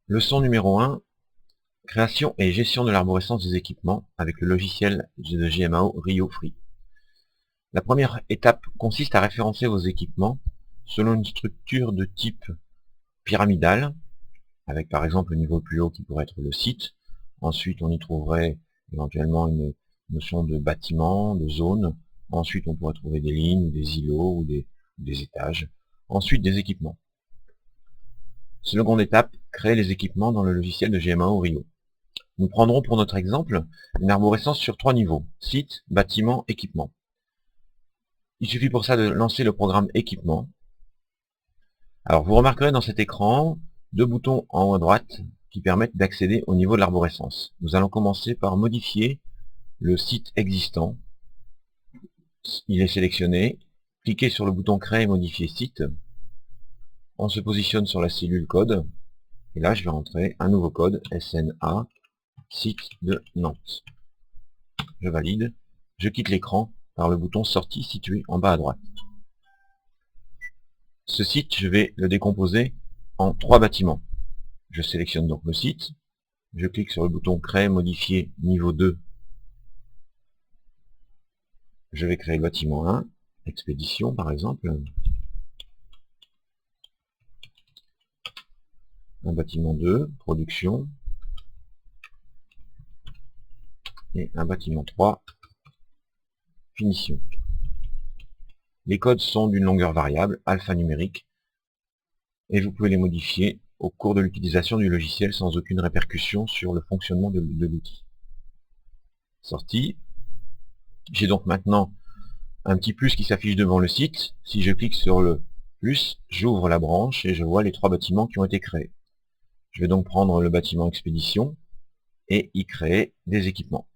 Leçon numéro 1, création et gestion de l'arborescence des équipements avec le logiciel de GMAO Rio Free. La première étape consiste à référencer vos équipements selon une structure de type pyramidal, avec par exemple le niveau le plus haut qui pourrait être le site. Ensuite, on y trouverait éventuellement une notion de bâtiment, de zone. Ensuite, on pourrait trouver des lignes, des îlots ou des étages. Ensuite, des équipements. Seconde étape, créer les équipements dans le logiciel de GMAO Rio. Nous prendrons pour notre exemple une arborescence sur 3 niveaux, site, bâtiment, équipement. Il suffit pour ça de lancer le programme équipement. Alors vous remarquerez dans cet écran 2 boutons en haut à droite qui permettent d'accéder au niveau de l'arborescence. Nous allons commencer par modifier le site existant. Il est sélectionné. Cliquez sur le bouton créer et modifier site. On se positionne sur la cellule code. Et là je vais rentrer un nouveau code SNA site de Nantes. Je valide. Je quitte l'écran par le bouton sortie situé en bas à droite. Ce site, je vais le décomposer en 3 bâtiments. Je sélectionne donc le site, je clique sur le bouton créer, modifier, niveau 2. Je vais créer le bâtiment 1, expédition par exemple. Un bâtiment 2, production. Et un bâtiment 3, finition. Les codes sont d'une longueur variable, alphanumérique, et vous pouvez les modifier au cours de l'utilisation du logiciel sans aucune répercussion sur le fonctionnement de l'outil. Sortie. J'ai donc maintenant un petit plus qui s'affiche devant le site. Si je clique sur le plus, j'ouvre la branche et je vois les 3 bâtiments qui ont été créés. Je vais donc prendre le bâtiment expédition et y créer des équipements.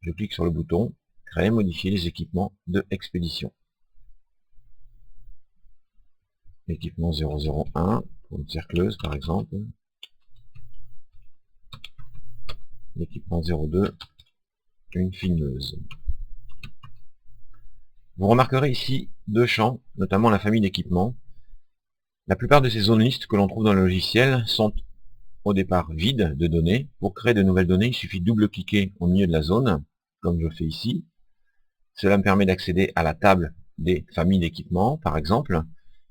Je clique sur le bouton créer, modifier les équipements de expédition. Équipement 001 pour une cercleuse par exemple. L'équipement 02, une filmeuse. Vous remarquerez ici 2 champs, notamment la famille d'équipements. La plupart de ces zones listes que l'on trouve dans le logiciel sont au départ vides de données. Pour créer de nouvelles données, il suffit de double-cliquer au milieu de la zone, comme je fais ici. Cela me permet d'accéder à la table des familles d'équipements, par exemple.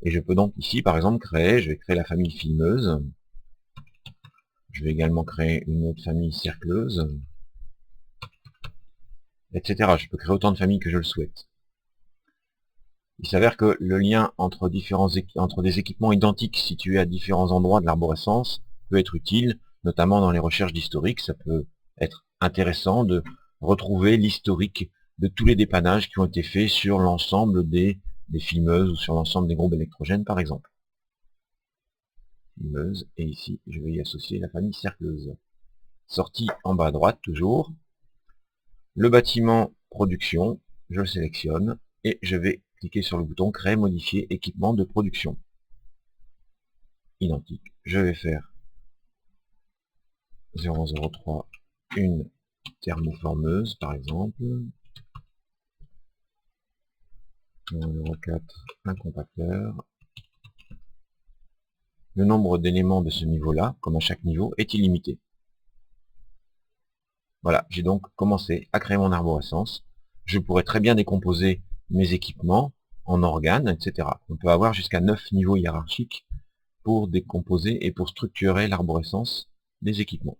Et je peux donc ici, par exemple, je vais créer la famille filmeuse. Je vais également créer une autre famille cercleuse, etc. Je peux créer autant de familles que je le souhaite. Il s'avère que le lien entre des équipements identiques situés à différents endroits de l'arborescence peut être utile, notamment dans les recherches d'historique. Ça peut être intéressant de retrouver l'historique de tous les dépannages qui ont été faits sur l'ensemble des filmeuses ou sur l'ensemble des groupes électrogènes par exemple. Filmeuse, et ici je vais y associer la famille cercleuse. Sortie en bas à droite toujours. Le bâtiment production, je le sélectionne et je vais cliquer sur le bouton créer, modifier, équipement de production. Identique. Je vais faire 003, une thermoformeuse par exemple. 004, un compacteur. Le nombre d'éléments de ce niveau-là, comme à chaque niveau, est illimité. Voilà, j'ai donc commencé à créer mon arborescence. Je pourrais très bien décomposer mes équipements en organes, etc. On peut avoir jusqu'à 9 niveaux hiérarchiques pour décomposer et pour structurer l'arborescence des équipements.